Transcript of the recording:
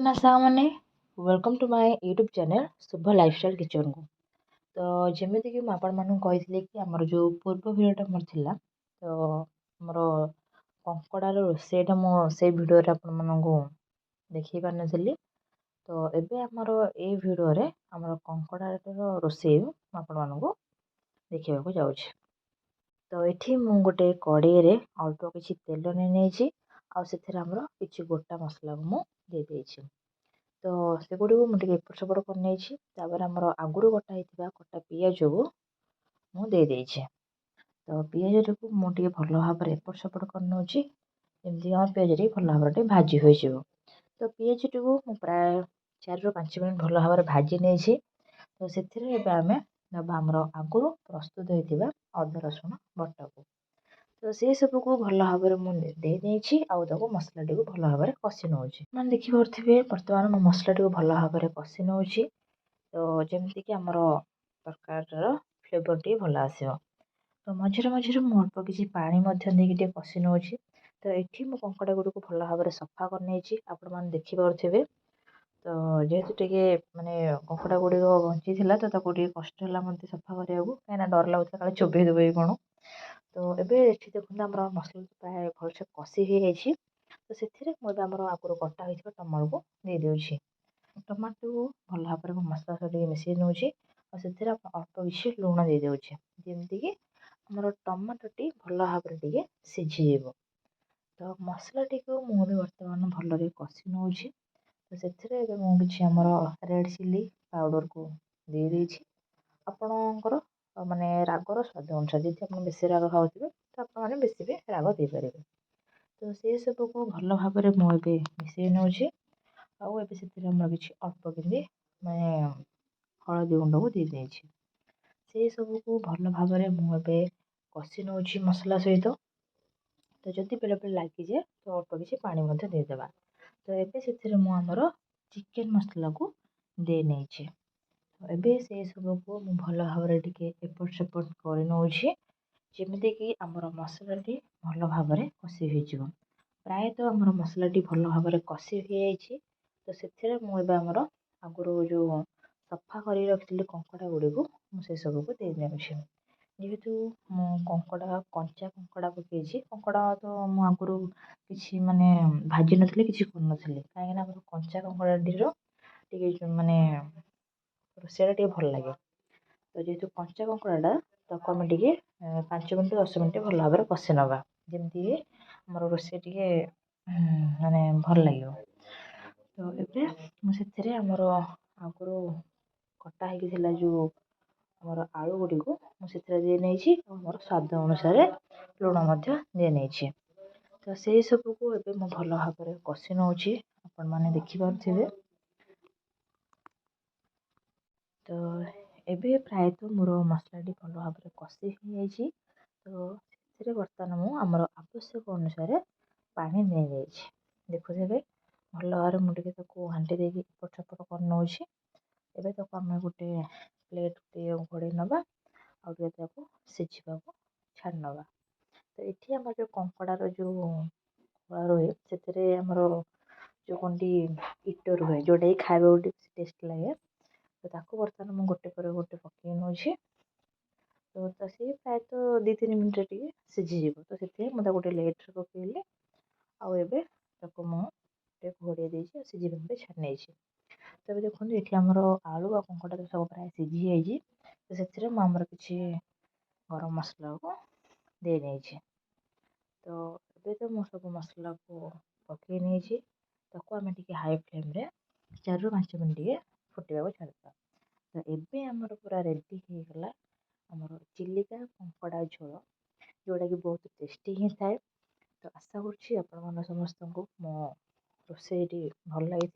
ना सामने welcome to my YouTube channel Shubh lifestyle kitchen को। तो जमीक मुझे कही कि आमर जो पूर्व भिडियोटा मोर थिला तो मोर कंकड़ार रोसईटा से भिडियो आपको देखी पार नी। तो एबे आमर ए भिडियो रे आमर कंकड़ार रोसई आपको देखा जाऊँ। तो ये गोटे कड़े अल्प किसी तेल नहीं आमर किसी गोटा मसला को मुझे तो से गुड़ को मुझे एपट सेपट कर आमर आगुरी कटा कटा पिज को मुझे तो पिज को मुझे भल भाव एपट सेपट करनौची जमी पिज भल भाव भाजी हो। तो पिज टी को प्राय 4 ରୁ 5 मिनट भल भाव भाजी नहीं। तो से आम नवा आमर आगुरी प्रस्तुत होता अदा रसुण बटा को तो से सब को भल भाव मुझे आउ मसला टी को भल भाव कषि नौ मैंने देखिपे बर्तमान मो मसला टी को भल भाव कषि नौ। तो जमीक आमर तरकार फ्लेवर टी भल आस तो मझे मझे अल्प किसी पानी कषि नौ। तो ये मो कंकड़ा गुड़ी को भल भाव सफा कर आपण देखिपे। तो जेहेतु टे माने कंकड़ा गुड़िक बंची तो कष्ट है मत सफा करने को कहीं डर लगता है चोबई देव कौन। तो ये देखते आम मसला प्राय भलसे कषि हो जाए। तो से मुझे आमर आगुरी कटा हो टमाटो को दे दूँ। टमाटो को भल भाव मसला सहित मिसई नौ से अल्प किसी लुण दे दूँ जमीक आमर टमाटो टी भल भाव सीझी। तो मसला टी को मुझे बर्तमान भल कषि नौ। तो से किसी आमर रेड चिली पाउडर को दे देछि। आपणकर माने रागर स्वाद अनुसार जब आप बेसी राग खाऊे तो आपने बेसी भी राग दे पारे। तो से सब को भल भाव मुझे मिसई नौ आउ से किसी अल्प कि माने हलदी गुंड को दे देछि। से सब को भल भाव मुझे कषि नौ मसला सहित। तो जदि बेले बेले लगी जाए तो अल्प किसी पानी देदेबा। तो ये से आमर चिकेन मसला को दे नहीं। एबे से सब को भल भाव एपट सेपट कर नौ जमीक आमर मसला टी भल भाव कषि हो। प्रायतः आमर मसला टी भल भाव कषि हो जाए। तो से आमर आगुरी जो सफा कर रखी कंकड़ा गुड़ी को मुझे सब को दे दूँ। जेहेतु कंकड़ा कंचा कंकड़ा पकई कंकड़ा तो मु आगुरी किसी माने भाजी नी कि कहीं कंचा कंकड़ा माने रोसईटा भल लगे। तो जेहेतु कंचा कंकड़ा ताको आम 5 मिनट 10 मिनट भल भाव कषि नवा जमी आम रोसई टे माने भल लगे। तो ये आमर आगुरी कटा हो आमर आलू गुड़ी को मुझे दे नहीं मोर स्वाद अनुसार लुण दे नहीं। तो से सब को ए भल भाव कषि नौ आपण मैंने देखिपे। तो एबे प्रायतः मोर मसला टी भल भाव कषि हो जाए। तो से बर्तमान मुझे आवश्यक अनुसार पानी दे जाइए। देखुथे भल भाव मुझे घाटी देकी एपट सेपट कर नौ। एबे आम गोटे प्लेट घोड़े नवा आगे सीझा छाड़ नवा। तो ये आम जो कंकड़ार जो रोहे से आमर जो कौन इट रुहे जोटा खावा टेस्ट लगे। तो ताको बर्तमान मुझे गोटे पर गोटे पकई नौ। तो सी प्रायतः 2-3 मिनट सीझी। तो से मुझे गोटे लेट्रे पकईली मुझे घोड़े देसी सीझा छाड़ नहीं। तो देखो ये आमर आलू आ कंकड़ा तो सब प्राय सीझी जाइए। तो से आमर किसी गरम मसला को दे नहीं। तो ये तो मो सब मसला को पकई नहीं आम हाई फ्लेम रे 4 ରୁ 5 मिनट फुटा छाड़ा। तो ये आमर पूरा रेडी हो गला आमर चिलिका कंकड़ा झोल जोटा कि बहुत टेस्टी ही थाए। तो आशा करुँच समस्त को मो रोसई भल लगी।